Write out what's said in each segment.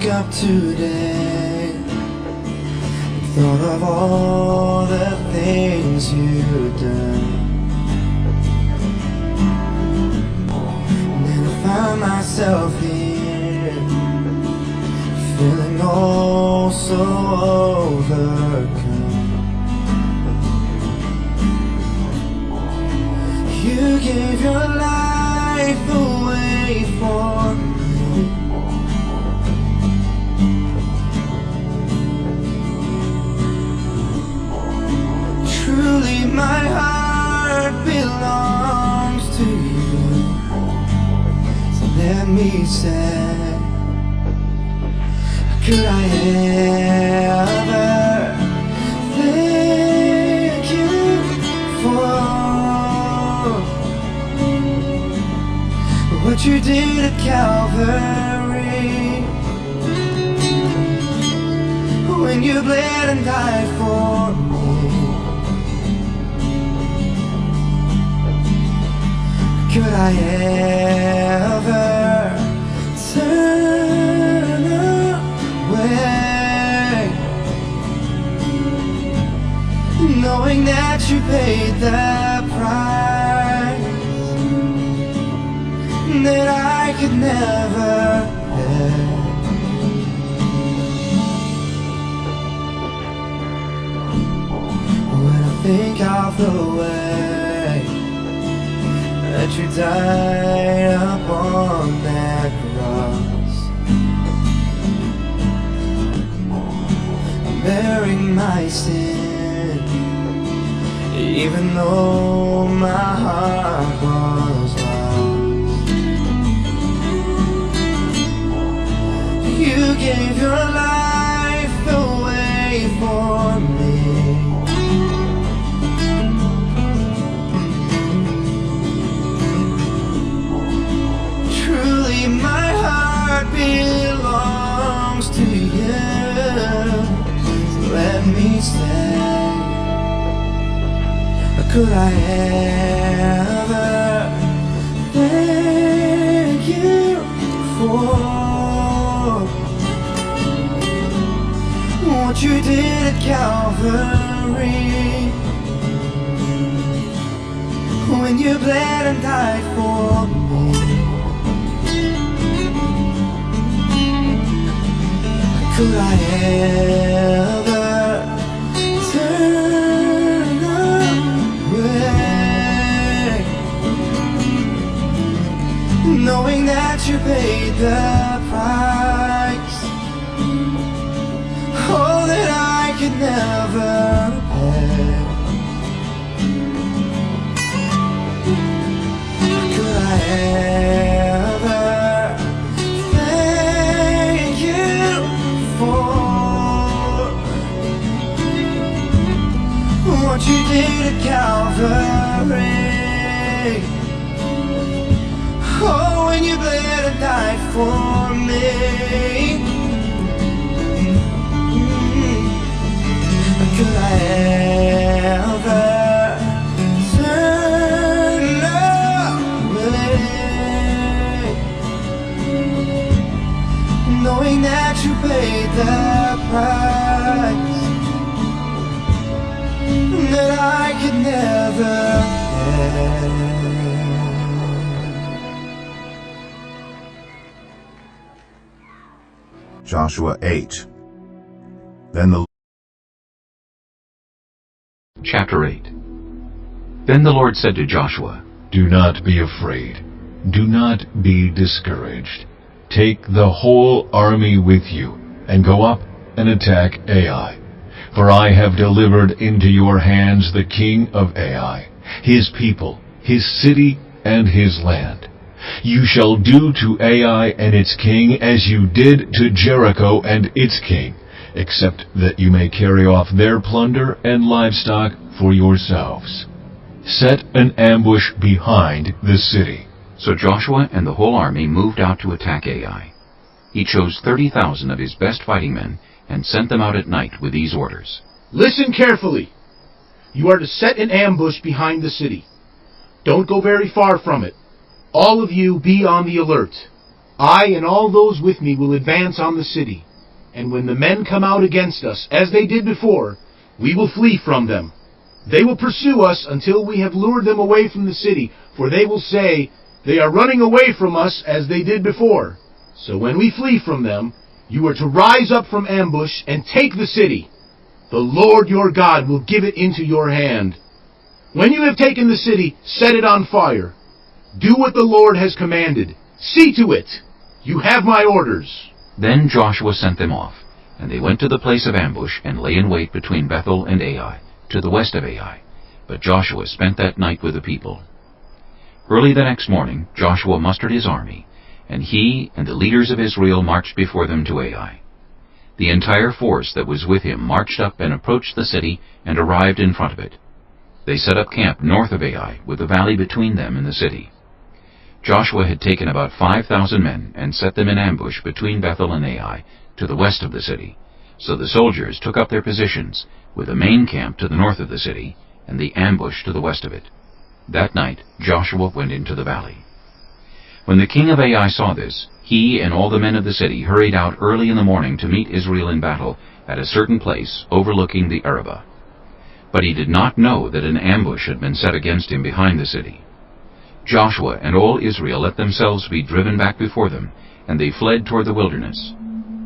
up today and thought of all the things you've done, and then I found myself here feeling oh so overcome. You gave your life away for me. Truly my heart belongs to you. So let me say, could I ever thank you for what you did at Calvary, when you bled and died for me? Could I ever turn away, knowing that you paid the price that I could never pay? When I think of the way that you died upon that cross, bearing my sin, even though my heart was lost. You gave your life away for me. Truly my heart belongs to you. So let me say, could I ever thank you for what you did at Calvary, when you bled and died for me? Could I ever turn away, knowing that you paid the price, oh, that I could never pay? Could I ever thank you for what you did at Calvary, oh, when you bled and died for me? Could I ever turn away, knowing that you paid the price that I could never pay? Joshua 8. Then the Chapter 8. Then the Lord said to Joshua, Do not be afraid. Do not be discouraged. Take the whole army with you, and go up and attack Ai. For I have delivered into your hands the king of Ai, his people, his city, and his land. You shall do to Ai and its king as you did to Jericho and its king, except that you may carry off their plunder and livestock for yourselves. Set an ambush behind the city. So Joshua and the whole army moved out to attack Ai. He chose 30,000 of his best fighting men and sent them out at night with these orders. Listen carefully. You are to set an ambush behind the city. Don't go very far from it. All of you be on the alert. I and all those with me will advance on the city, and when the men come out against us, as they did before, we will flee from them. They will pursue us until we have lured them away from the city, for they will say, 'They are running away from us as they did before.' So when we flee from them, you are to rise up from ambush and take the city. The Lord your God will give it into your hand. When you have taken the city, set it on fire. Do what the Lord has commanded. See to it. You have my orders." Then Joshua sent them off, and they went to the place of ambush and lay in wait between Bethel and Ai, to the west of Ai. But Joshua spent that night with the people. Early the next morning Joshua mustered his army, and he and the leaders of Israel marched before them to Ai. The entire force that was with him marched up and approached the city and arrived in front of it. They set up camp north of Ai, with a valley between them and the city. Joshua had taken about 5,000 men and set them in ambush between Bethel and Ai, to the west of the city. So the soldiers took up their positions, with the main camp to the north of the city, and the ambush to the west of it. That night Joshua went into the valley. When the king of Ai saw this, he and all the men of the city hurried out early in the morning to meet Israel in battle at a certain place overlooking the Arabah. But he did not know that an ambush had been set against him behind the city. Joshua and all Israel let themselves be driven back before them, and they fled toward the wilderness.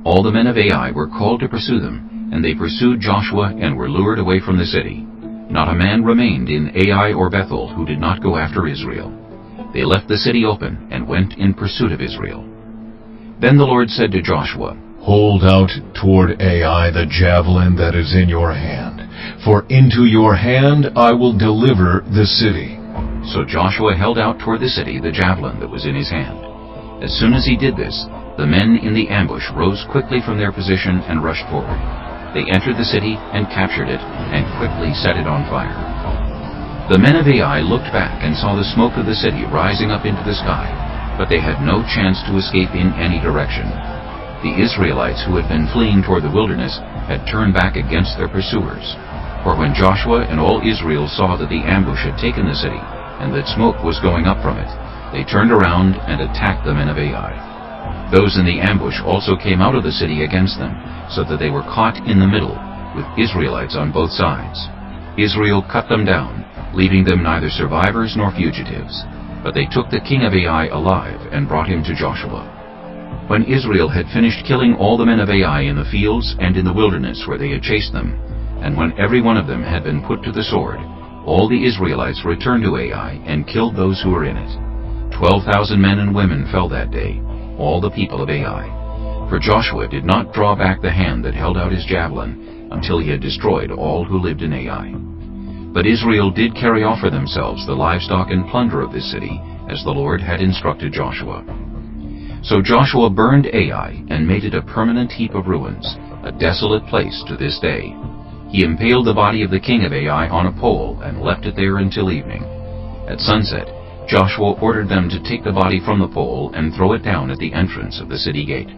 All the men of Ai were called to pursue them, and they pursued Joshua and were lured away from the city. Not a man remained in Ai or Bethel who did not go after Israel. They left the city open and went in pursuit of Israel. Then the Lord said to Joshua, "Hold out toward Ai the javelin that is in your hand, for into your hand I will deliver the city." So Joshua held out toward the city the javelin that was in his hand. As soon as he did this, the men in the ambush rose quickly from their position and rushed forward. They entered the city and captured it, and quickly set it on fire. The men of Ai looked back and saw the smoke of the city rising up into the sky, but they had no chance to escape in any direction. The Israelites who had been fleeing toward the wilderness had turned back against their pursuers. For when Joshua and all Israel saw that the ambush had taken the city, and that smoke was going up from it, they turned around and attacked the men of Ai. Those in the ambush also came out of the city against them, so that they were caught in the middle, with Israelites on both sides. Israel cut them down, leaving them neither survivors nor fugitives. But they took the king of Ai alive and brought him to Joshua. When Israel had finished killing all the men of Ai in the fields and in the wilderness where they had chased them, and when every one of them had been put to the sword, all the Israelites returned to Ai and killed those who were in it. 12,000 men and women fell that day, all the people of Ai. For Joshua did not draw back the hand that held out his javelin until he had destroyed all who lived in Ai. But Israel did carry off for themselves the livestock and plunder of this city, as the Lord had instructed Joshua. So Joshua burned Ai and made it a permanent heap of ruins, a desolate place to this day. He impaled the body of the king of Ai on a pole and left it there until evening. At sunset, Joshua ordered them to take the body from the pole and throw it down at the entrance of the city gate.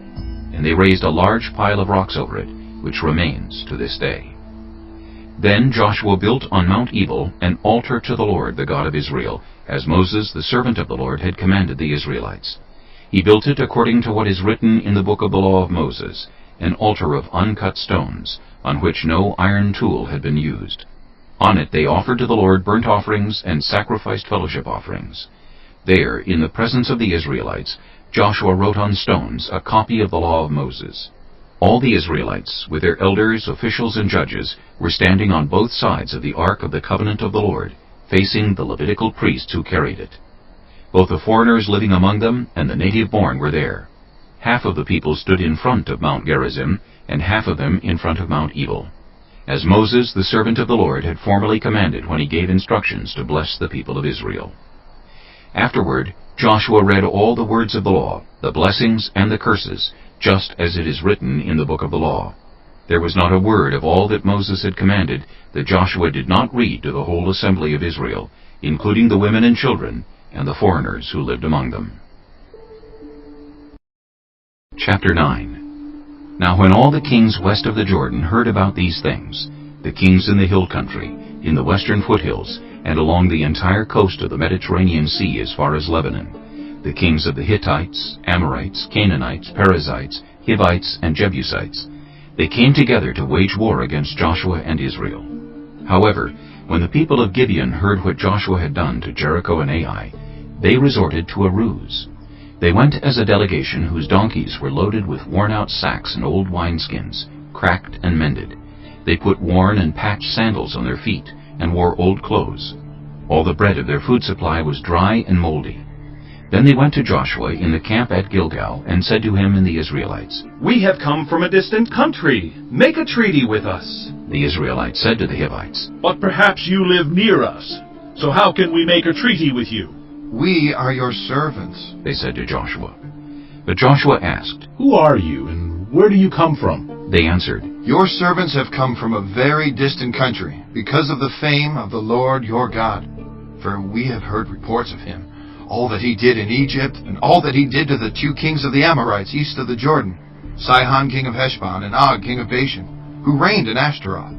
And they raised a large pile of rocks over it, which remains to this day. Then Joshua built on Mount Ebal an altar to the Lord, the God of Israel, as Moses, the servant of the Lord, had commanded the Israelites. He built it according to what is written in the book of the law of Moses, an altar of uncut stones, on which no iron tool had been used. On it they offered to the Lord burnt offerings and sacrificed fellowship offerings. There, in the presence of the Israelites, Joshua wrote on stones a copy of the law of Moses. All the Israelites, with their elders, officials, and judges, were standing on both sides of the ark of the covenant of the Lord, facing the Levitical priests who carried it. Both the foreigners living among them and the native-born were there. Half of the people stood in front of Mount Gerizim, and half of them in front of Mount Ebal, as Moses, the servant of the Lord, had formerly commanded when he gave instructions to bless the people of Israel. Afterward, Joshua read all the words of the law, the blessings and the curses, just as it is written in the book of the law. There was not a word of all that Moses had commanded that Joshua did not read to the whole assembly of Israel, including the women and children and the foreigners who lived among them. Chapter 9. Now when all the kings west of the Jordan heard about these things, the kings in the hill country, in the western foothills, and along the entire coast of the Mediterranean Sea as far as Lebanon, the kings of the Hittites, Amorites, Canaanites, Perizzites, Hivites, and Jebusites. They came together to wage war against Joshua and Israel. However, when the people of Gibeon heard what Joshua had done to Jericho and Ai, they resorted to a ruse. They went as a delegation whose donkeys were loaded with worn-out sacks and old wineskins, cracked and mended. They put worn and patched sandals on their feet and wore old clothes. All the bread of their food supply was dry and moldy. Then they went to Joshua in the camp at Gilgal and said to him and the Israelites, "We have come from a distant country. Make a treaty with us." The Israelites said to the Hivites, "But perhaps you live near us, so how can we make a treaty with you?" "We are your servants," they said to Joshua. But Joshua asked, "Who are you, and where do you come from?" They answered, "Your servants have come from a very distant country, because of the fame of the Lord your God. For we have heard reports of him, all that he did in Egypt, and all that he did to the 2 kings of the Amorites east of the Jordan, Sihon king of Heshbon, and Og king of Bashan, who reigned in Ashtaroth.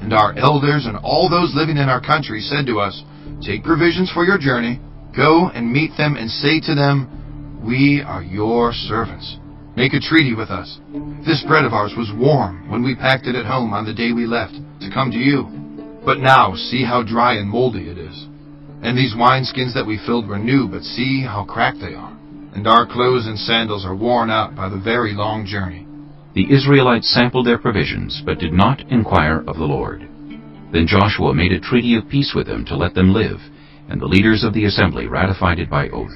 And our elders and all those living in our country said to us, 'Take provisions for your journey, go and meet them, and say to them, We are your servants. Make a treaty with us. This bread of ours was warm when we packed it at home on the day we left to come to you. But now see how dry and moldy it is. And these wineskins that we filled were new, but see how cracked they are. And our clothes and sandals are worn out by the very long journey.'" The Israelites sampled their provisions, but did not inquire of the Lord. Then Joshua made a treaty of peace with them to let them live, and the leaders of the assembly ratified it by oath.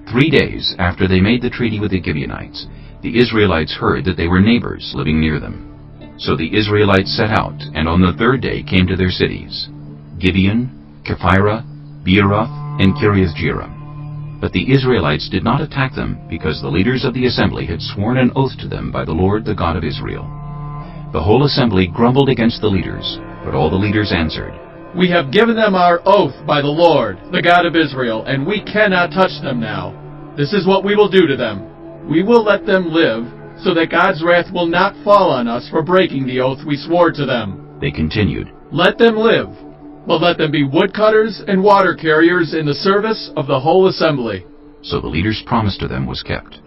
3 days after they made the treaty with the Gibeonites, the Israelites heard that they were neighbors living near them. So the Israelites set out, and on the 3rd day came to their cities, Gibeon, Kephirah, Beeroth, and Kiriath-Jearim. But the Israelites did not attack them, because the leaders of the assembly had sworn an oath to them by the Lord, the God of Israel. The whole assembly grumbled against the leaders, but all the leaders answered, "We have given them our oath by the Lord, the God of Israel, and we cannot touch them now. This is what we will do to them. We will let them live, so that God's wrath will not fall on us for breaking the oath we swore to them." They continued, "Let them live, but let them be woodcutters and water carriers in the service of the whole assembly." So the leader's promise to them was kept.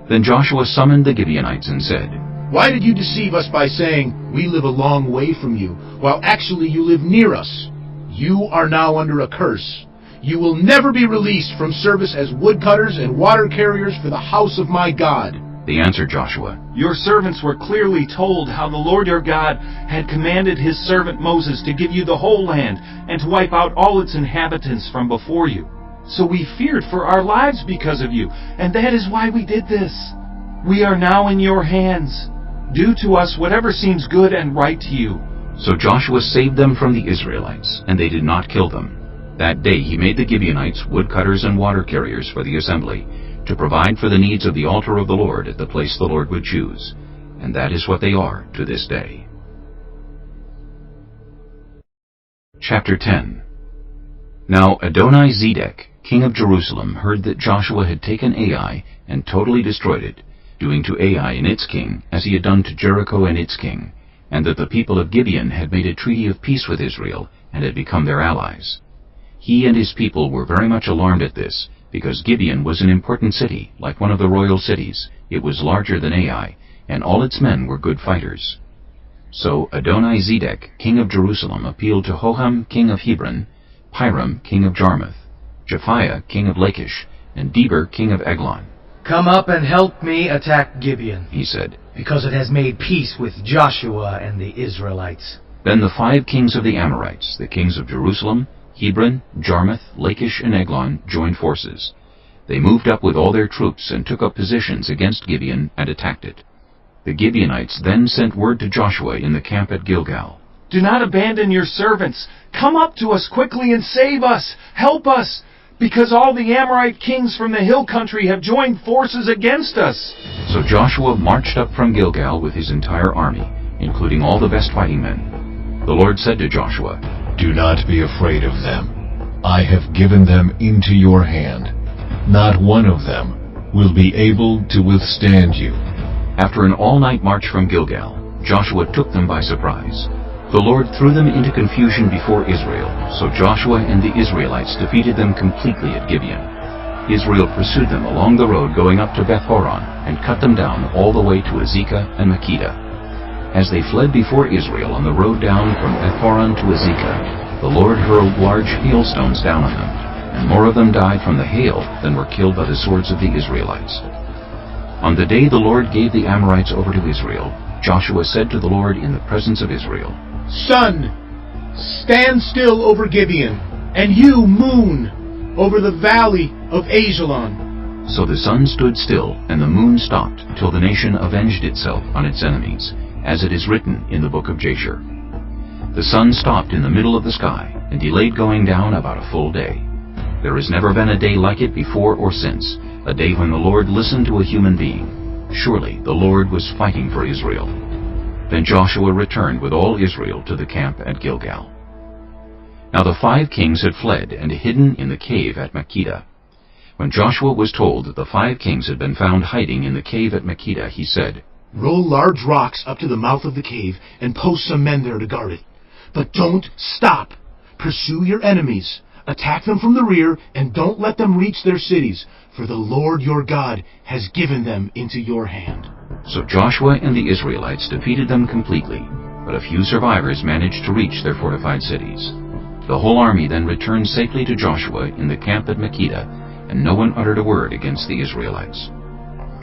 Then Joshua summoned the Gibeonites and said, "Why did you deceive us by saying, 'We live a long way from you,' while actually you live near us? You are now under a curse. You will never be released from service as woodcutters and water carriers for the house of my God." They answered Joshua, Your servants were clearly told how the Lord your God had commanded his servant Moses to give you the whole land and to wipe out all its inhabitants from before you. So we feared for our lives because of you, and that is why we did this. We are now in your hands. Do to us whatever seems good and right to you." So Joshua saved them from the Israelites, and they did not kill them. That day he made the Gibeonites woodcutters and water carriers for the assembly, to provide for the needs of the altar of the Lord at the place the Lord would choose. And that is what they are to this day. Chapter 10. Now Adoni-Zedek, king of Jerusalem, heard that Joshua had taken Ai and totally destroyed it, doing to Ai and its king as he had done to Jericho and its king, and that the people of Gibeon had made a treaty of peace with Israel and had become their allies. He and his people were very much alarmed at this, because Gibeon was an important city, like one of the royal cities. It was larger than Ai, and all its men were good fighters. So Adoni-Zedek, king of Jerusalem, appealed to Hoham, king of Hebron, Piram, king of Jarmuth, Japhiah, king of Lachish, and Deber, king of Eglon. "Come up and help me attack Gibeon, He said. because it has made peace with Joshua and the Israelites." Then the 5 kings of the Amorites, the kings of Jerusalem, Hebron, Jarmuth, Lachish, and Eglon, joined forces. They moved up with all their troops and took up positions against Gibeon and attacked it. The Gibeonites then sent word to Joshua in the camp at Gilgal. "Do not abandon your servants. Come up to us quickly and save us. Help us, because all the Amorite kings from the hill country have joined forces against us." So Joshua marched up from Gilgal with his entire army, including all the best fighting men. The Lord said to Joshua, Do not be afraid of them. I have given them into your hand. Not one of them will be able to withstand you. After an all-night march from Gilgal, Joshua took them by surprise. The Lord threw them into confusion before Israel, so Joshua and the Israelites defeated them completely at Gibeon. Israel pursued them along the road going up to Beth-horon and cut them down all the way to Azekah and Makkedah. As they fled before Israel on the road down from Beth-horon to Azekah, the Lord hurled large hailstones down on them, and more of them died from the hail than were killed by the swords of the Israelites. On the day the Lord gave the Amorites over to Israel, Joshua said to the Lord in the presence of Israel, Sun, stand still over Gibeon, and you, moon, over the valley of Ajalon. So the sun stood still, and the moon stopped, till the nation avenged itself on its enemies, as it is written in the book of Jasher. The sun stopped in the middle of the sky, and delayed going down about a full day. There has never been a day like it before or since, a day when the Lord listened to a human being. Surely the Lord was fighting for Israel. Then Joshua returned with all Israel to the camp at Gilgal. Now the 5 kings had fled and hidden in the cave at Makkedah. When Joshua was told that the 5 kings had been found hiding in the cave at Makkedah, he said, Roll large rocks up to the mouth of the cave and post some men there to guard it. But don't stop. Pursue your enemies. Attack them from the rear, and don't let them reach their cities, for the Lord your God has given them into your hand. So Joshua and the Israelites defeated them completely, but a few survivors managed to reach their fortified cities. The whole army then returned safely to Joshua in the camp at Makkedah, and no one uttered a word against the Israelites.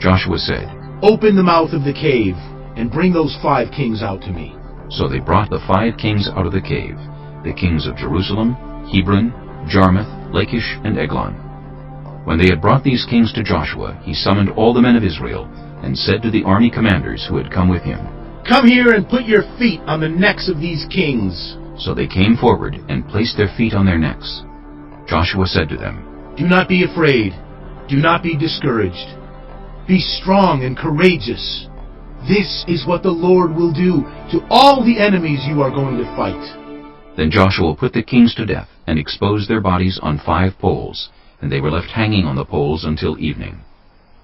Joshua said, Open the mouth of the cave, and bring those 5 kings out to me. So they brought the 5 kings out of the cave, the kings of Jerusalem, Hebron, Jarmuth, Lachish, and Eglon. When they had brought these kings to Joshua, he summoned all the men of Israel, and said to the army commanders who had come with him, Come here and put your feet on the necks of these kings. So they came forward and placed their feet on their necks. Joshua said to them, Do not be afraid. Do not be discouraged. Be strong and courageous. This is what the Lord will do to all the enemies you are going to fight. Then Joshua put the kings to death, and exposed their bodies on 5 poles, and they were left hanging on the poles until evening.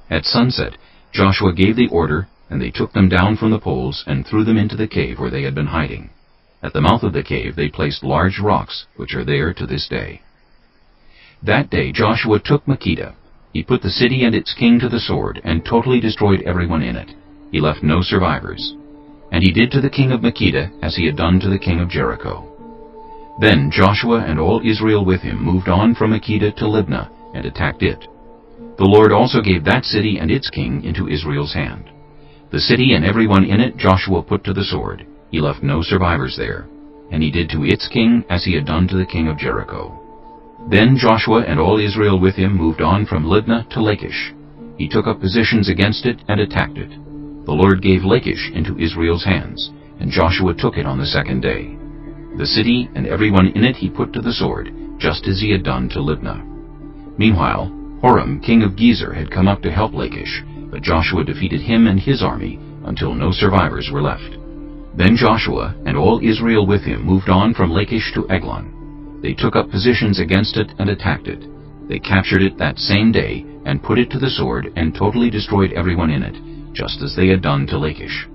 At sunset, Joshua gave the order, and they took them down from the poles and threw them into the cave where they had been hiding. At the mouth of the cave they placed large rocks, which are there to this day. That day Joshua took Makkedah. He put the city and its king to the sword, and totally destroyed everyone in it. He left no survivors. And he did to the king of Makkedah as he had done to the king of Jericho. Then Joshua and all Israel with him moved on from Makkedah to Libnah, and attacked it. The Lord also gave that city and its king into Israel's hand. The city and everyone in it Joshua put to the sword. He left no survivors there. And he did to its king as he had done to the king of Jericho. Then Joshua and all Israel with him moved on from Libnah to Lachish. He took up positions against it and attacked it. The Lord gave Lachish into Israel's hands, and Joshua took it on the 2nd day. The city and everyone in it he put to the sword, just as he had done to Libnah. Meanwhile, Horam, king of Gezer, had come up to help Lachish, but Joshua defeated him and his army until no survivors were left. Then Joshua and all Israel with him moved on from Lachish to Eglon. They took up positions against it and attacked it. They captured it that same day and put it to the sword and totally destroyed everyone in it, just as they had done to Lachish.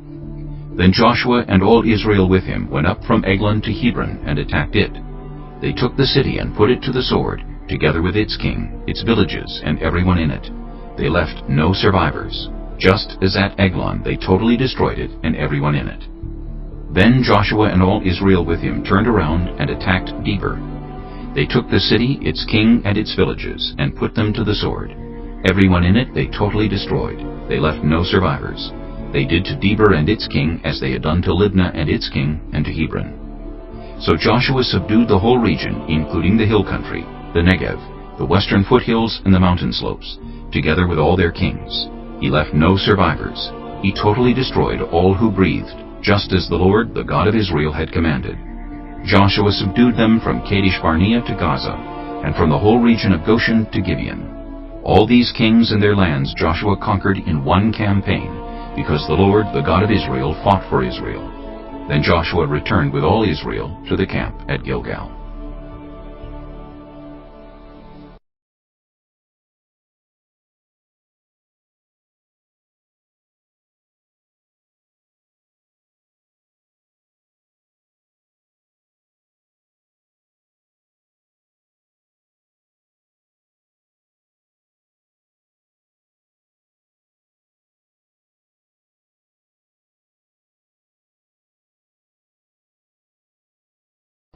Then Joshua and all Israel with him went up from Eglon to Hebron and attacked it. They took the city and put it to the sword, together with its king, its villages, and everyone in it. They left no survivors. Just as at Eglon they totally destroyed it and everyone in it. Then Joshua and all Israel with him turned around and attacked Debir. They took the city, its king, and its villages, and put them to the sword. Everyone in it they totally destroyed. They left no survivors. They did to Debir and its king as they had done to Libnah and its king, and to Hebron. So Joshua subdued the whole region, including the hill country, the Negev, the western foothills, and the mountain slopes, together with all their kings. He left no survivors. He totally destroyed all who breathed, just as the Lord, the God of Israel, had commanded. Joshua subdued them from Kadesh Barnea to Gaza, and from the whole region of Goshen to Gibeon. All these kings and their lands Joshua conquered in one campaign, because the Lord, the God of Israel, fought for Israel. Then Joshua returned with all Israel to the camp at Gilgal.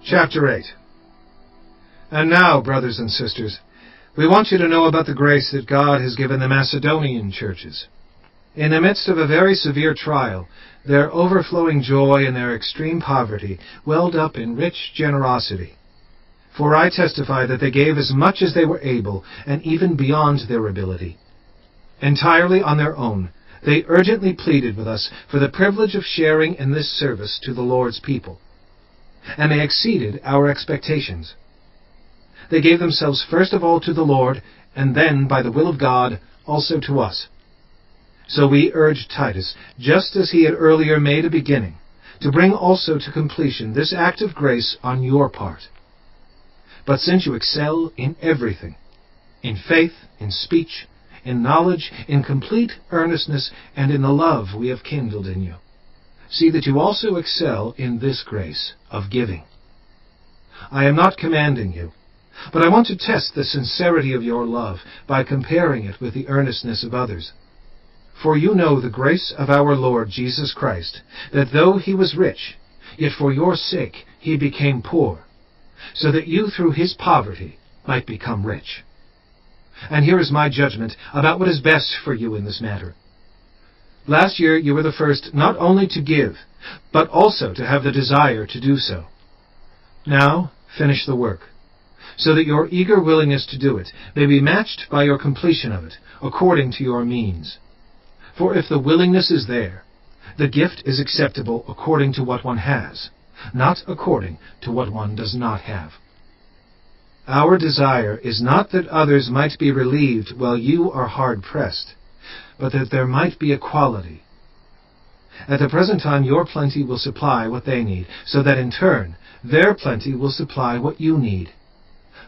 Chapter 8. And now, brothers and sisters, we want you to know about the grace that God has given the Macedonian churches. In the midst of a very severe trial, their overflowing joy and their extreme poverty welled up in rich generosity. For I testify that they gave as much as they were able, and even beyond their ability. Entirely on their own, they urgently pleaded with us for the privilege of sharing in this service to the Lord's people. And they exceeded our expectations. They gave themselves first of all to the Lord, and then, by the will of God, also to us. So we urged Titus, just as he had earlier made a beginning, to bring also to completion this act of grace on your part. But since you excel in everything, in faith, in speech, in knowledge, in complete earnestness, and in the love we have kindled in you, see that you also excel in this grace of giving. I am not commanding you, but I want to test the sincerity of your love by comparing it with the earnestness of others. For you know the grace of our Lord Jesus Christ, that though he was rich, yet for your sake he became poor, so that you through his poverty might become rich. And here is my judgment about what is best for you in this matter. Last year you were the first not only to give, but also to have the desire to do so. Now finish the work, so that your eager willingness to do it may be matched by your completion of it, according to your means. For if the willingness is there, the gift is acceptable according to what one has, not according to what one does not have. Our desire is not that others might be relieved while you are hard-pressed, but that there might be equality. At the present time your plenty will supply what they need, so that in turn their plenty will supply what you need.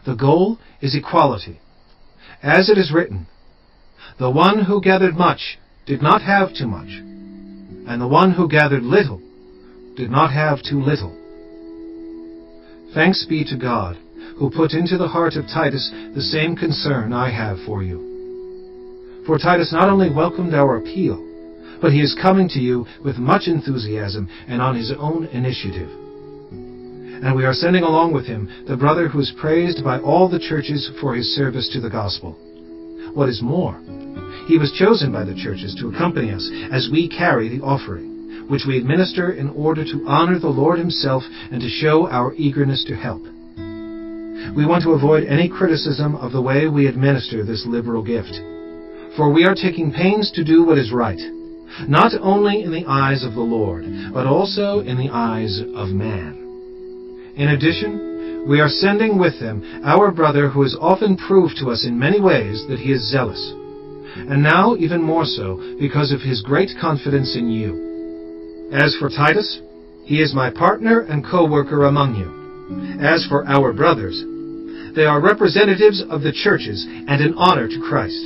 The goal is equality. As it is written, "The one who gathered much did not have too much, and the one who gathered little did not have too little." Thanks be to God, who put into the heart of Titus the same concern I have for you. For Titus not only welcomed our appeal, but he is coming to you with much enthusiasm and on his own initiative. And we are sending along with him the brother who is praised by all the churches for his service to the gospel. What is more, he was chosen by the churches to accompany us as we carry the offering, which we administer in order to honor the Lord himself and to show our eagerness to help. We want to avoid any criticism of the way we administer this liberal gift, for we are taking pains to do what is right, not only in the eyes of the Lord, but also in the eyes of man. In addition, we are sending with them our brother who has often proved to us in many ways that he is zealous, and now even more so because of his great confidence in you. As for Titus, he is my partner and co-worker among you. As for our brothers, they are representatives of the churches and an honor to Christ.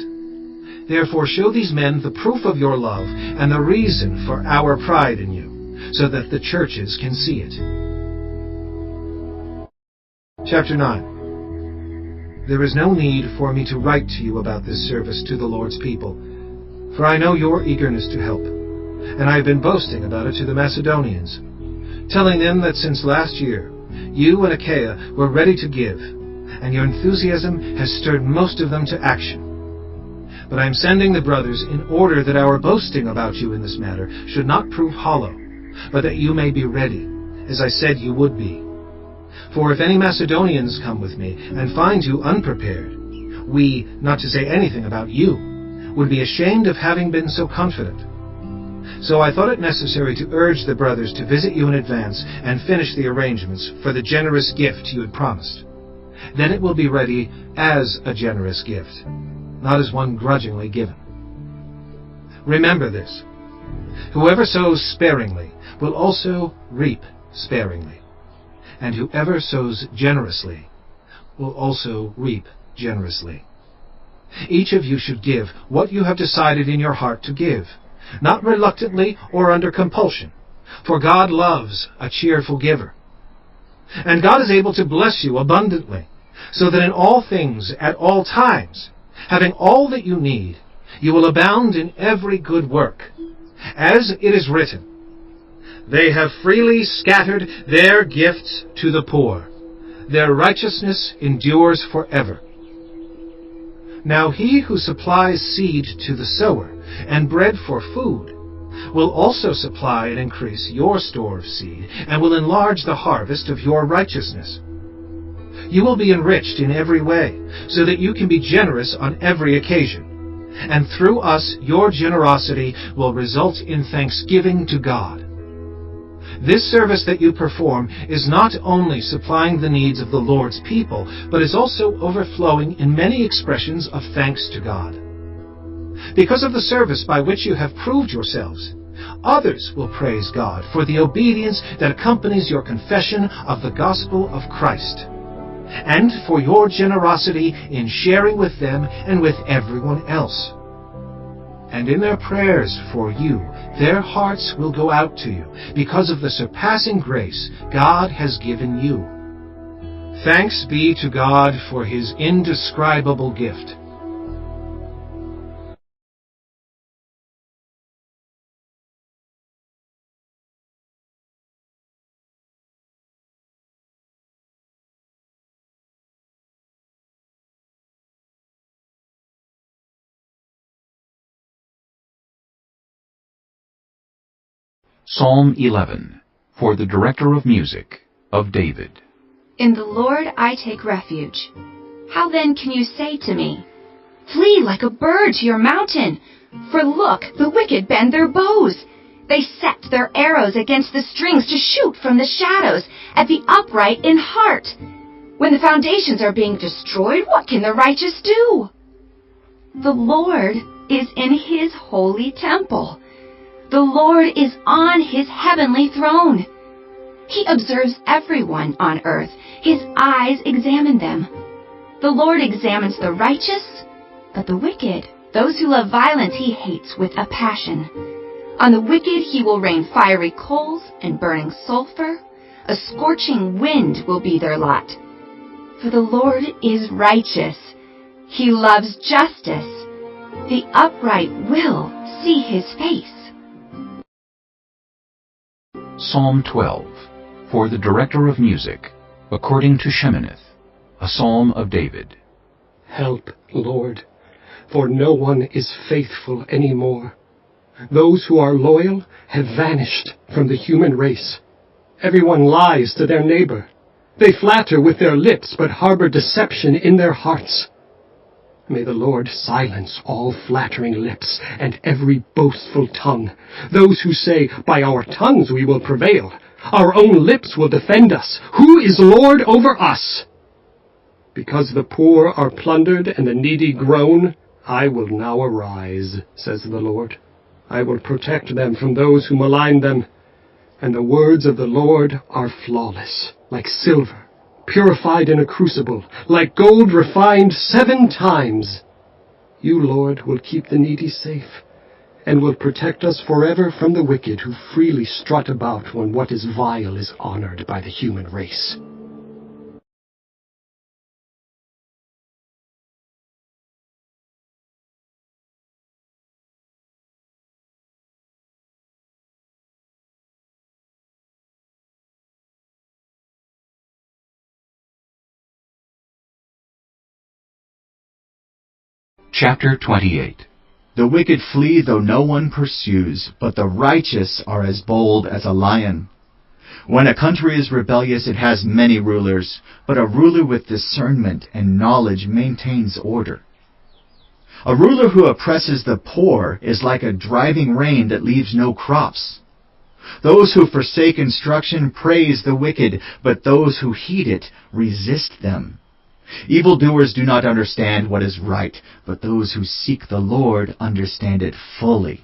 Therefore show these men the proof of your love and the reason for our pride in you, so that the churches can see it. Chapter 9. There is no need for me to write to you about this service to the Lord's people, for I know your eagerness to help, and I have been boasting about it to the Macedonians, telling them that since last year you and Achaia were ready to give, and your enthusiasm has stirred most of them to action. But I am sending the brothers in order that our boasting about you in this matter should not prove hollow, but that you may be ready, as I said you would be. For if any Macedonians come with me and find you unprepared, we, not to say anything about you, would be ashamed of having been so confident. So I thought it necessary to urge the brothers to visit you in advance and finish the arrangements for the generous gift you had promised. Then it will be ready as a generous gift, not as one grudgingly given. Remember this: whoever sows sparingly will also reap sparingly, and whoever sows generously will also reap generously. Each of you should give what you have decided in your heart to give, not reluctantly or under compulsion, for God loves a cheerful giver. And God is able to bless you abundantly, so that in all things, at all times, having all that you need, you will abound in every good work. As it is written, They have freely scattered their gifts to the poor. Their righteousness endures forever. Now he who supplies seed to the sower and bread for food will also supply and increase your store of seed, and will enlarge the harvest of your righteousness. You will be enriched in every way, so that you can be generous on every occasion. And through us, your generosity will result in thanksgiving to God. This service that you perform is not only supplying the needs of the Lord's people, but is also overflowing in many expressions of thanks to God. Because of the service by which you have proved yourselves, others will praise God for the obedience that accompanies your confession of the gospel of Christ, and for your generosity in sharing with them and with everyone else. And in their prayers for you, their hearts will go out to you because of the surpassing grace God has given you. Thanks be to God for His indescribable gift. Psalm 11, for the Director of Music, of David. In the Lord I take refuge. How then can you say to me, flee like a bird to your mountain? For look, the wicked bend their bows. They set their arrows against the strings to shoot from the shadows at the upright in heart. When the foundations are being destroyed, what can the righteous do? The Lord is in His holy temple. The Lord is on His heavenly throne. He observes everyone on earth. His eyes examine them. The Lord examines the righteous, but the wicked, those who love violence, He hates with a passion. On the wicked He will rain fiery coals and burning sulfur. A scorching wind will be their lot. For the Lord is righteous. He loves justice. The upright will see His face. Psalm 12, for the Director of Music, according to Sheminith, a psalm of David. Help, Lord, for no one is faithful any more. Those who are loyal have vanished from the human race. Everyone lies to their neighbor. They flatter with their lips, but harbor deception in their hearts. May the Lord silence all flattering lips and every boastful tongue. Those who say, by our tongues we will prevail. Our own lips will defend us. Who is Lord over us? Because the poor are plundered and the needy groan, I will now arise, says the Lord. I will protect them from those who malign them. And the words of the Lord are flawless, like silver, purified in a crucible, like gold refined 7 times. You, Lord, will keep the needy safe, and will protect us forever from the wicked who freely strut about when what is vile is honored by the human race. Chapter 28. The wicked flee though no one pursues, but the righteous are as bold as a lion. When a country is rebellious, it has many rulers, but a ruler with discernment and knowledge maintains order. A ruler who oppresses the poor is like a driving rain that leaves no crops. Those who forsake instruction praise the wicked, but those who heed it resist them. Evildoers do not understand what is right, but those who seek the Lord understand it fully.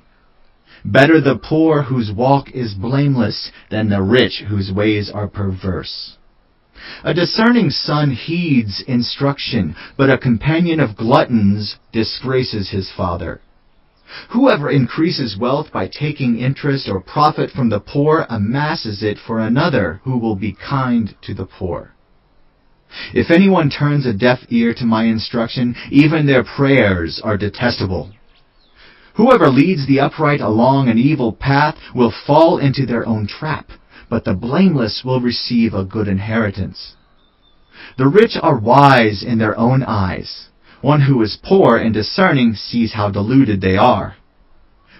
Better the poor whose walk is blameless than the rich whose ways are perverse. A discerning son heeds instruction, but a companion of gluttons disgraces his father. Whoever increases wealth by taking interest or profit from the poor amasses it for another who will be kind to the poor. If anyone turns a deaf ear to my instruction, even their prayers are detestable. Whoever leads the upright along an evil path will fall into their own trap, but the blameless will receive a good inheritance. The rich are wise in their own eyes. One who is poor and discerning sees how deluded they are.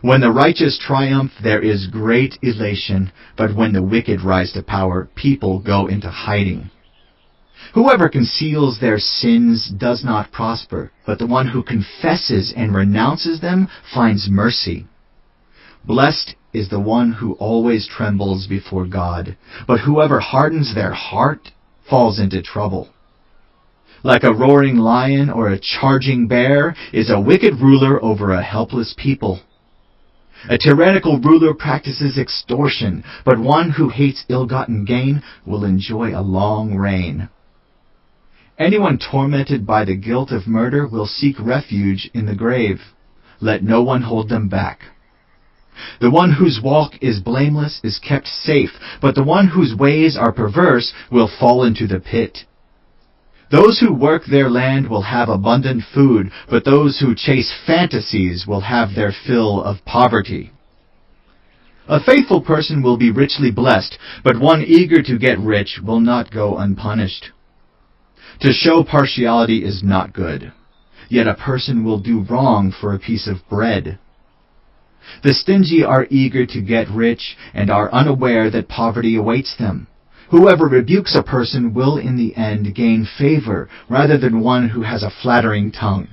When the righteous triumph, there is great elation, but when the wicked rise to power, people go into hiding. Whoever conceals their sins does not prosper, but the one who confesses and renounces them finds mercy. Blessed is the one who always trembles before God, but whoever hardens their heart falls into trouble. Like a roaring lion or a charging bear is a wicked ruler over a helpless people. A tyrannical ruler practices extortion, but one who hates ill-gotten gain will enjoy a long reign. Anyone tormented by the guilt of murder will seek refuge in the grave. Let no one hold them back. The one whose walk is blameless is kept safe, but the one whose ways are perverse will fall into the pit. Those who work their land will have abundant food, but those who chase fantasies will have their fill of poverty. A faithful person will be richly blessed, but one eager to get rich will not go unpunished. To show partiality is not good, yet a person will do wrong for a piece of bread. The stingy are eager to get rich and are unaware that poverty awaits them. Whoever rebukes a person will in the end gain favor rather than one who has a flattering tongue.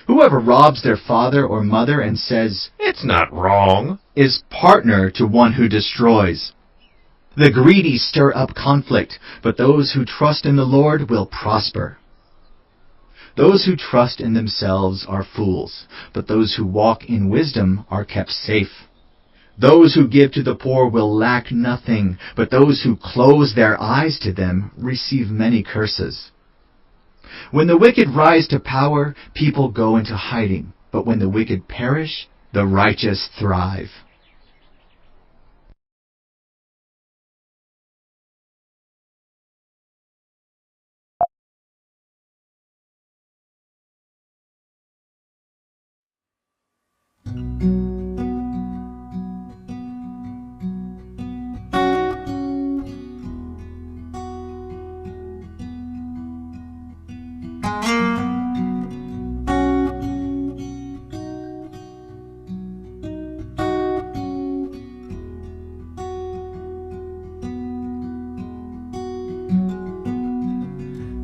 Whoever robs their father or mother and says, "It's not wrong," is partner to one who destroys. The greedy stir up conflict, but those who trust in the Lord will prosper. Those who trust in themselves are fools, but those who walk in wisdom are kept safe. Those who give to the poor will lack nothing, but those who close their eyes to them receive many curses. When the wicked rise to power, people go into hiding, but when the wicked perish, the righteous thrive.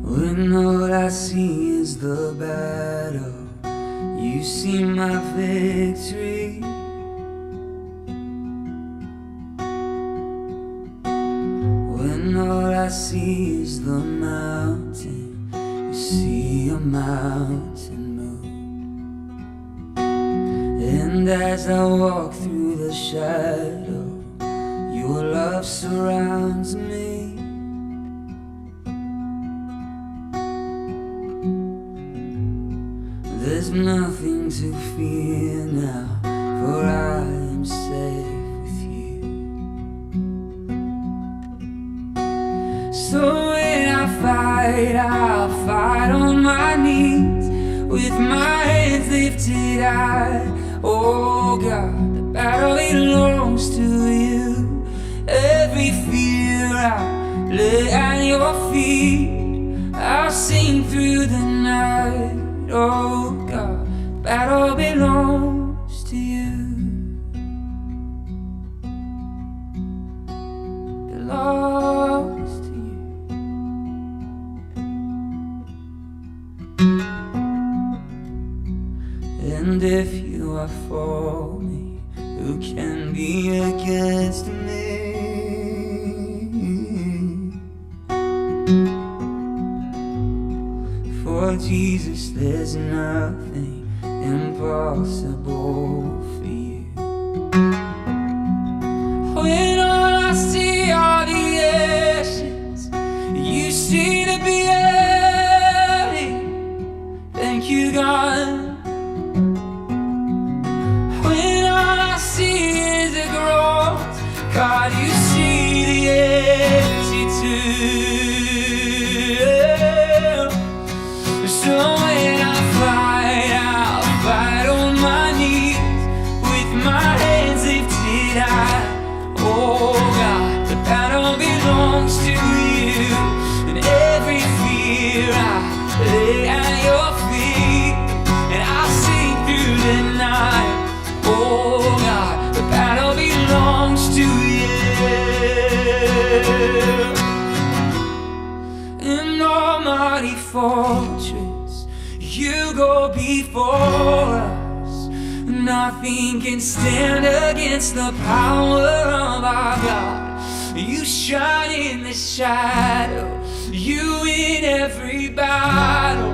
When all I see is the battle, you see my victory. When all I see is the mountain, you see a mountain move. And as I walk through the shadow, your love surrounds me. There's nothing to fear now, for I am safe with you. So when I fight, I'll fight on my knees, with my hands lifted high. Oh God, the battle belongs to you. Every fear I lay at your feet, I'll sing through the night. Oh God, battle belongs to you. Belongs to you. And if you are for me, who can be against me? For Jesus, there's nothing impossible for you. When all I see are the ashes, you see the beauty. Thank you, God. When all I see is a cross, God, you see the empty tomb. So when I fight, I'll fight on my knees, belongs to you. And every fear I lay at your feet, and I'll sing through the night. Oh God, the battle belongs to you. An almighty fortress, you go before us. Nothing can stand against the power of our God. You shine in the shadow, you win every battle.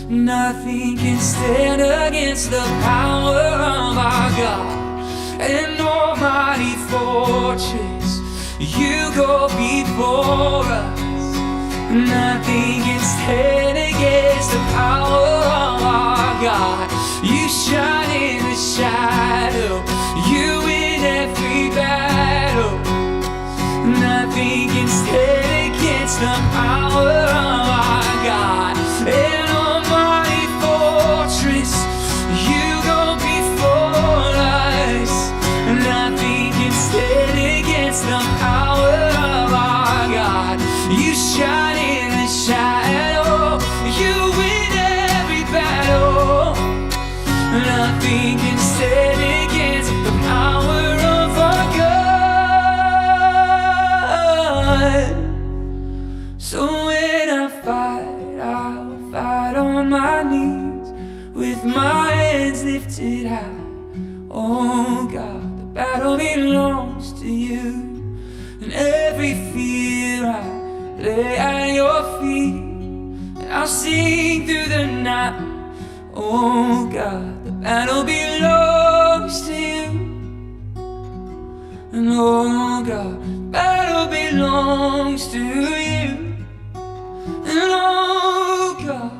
Nothing can stand against the power of our God. An almighty fortress, you go before us. Nothing can stand against the power of our God. You shine in the shadow, you win every battle. Nothing can stand against the power of our God. An almighty fortress, you go before us. Nothing can stand against the power of our God. You shine in the shadow, you win every battle. Nothing can stand against the power of our God. So when I fight, I'll fight on my knees with my hands lifted high. Oh God, the battle belongs to you. And every fear I lay at your feet, and I'll sing through the night. Oh God, the battle belongs to you. And oh God, the battle belongs to you. And oh God,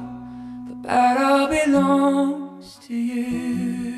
the battle belongs to you.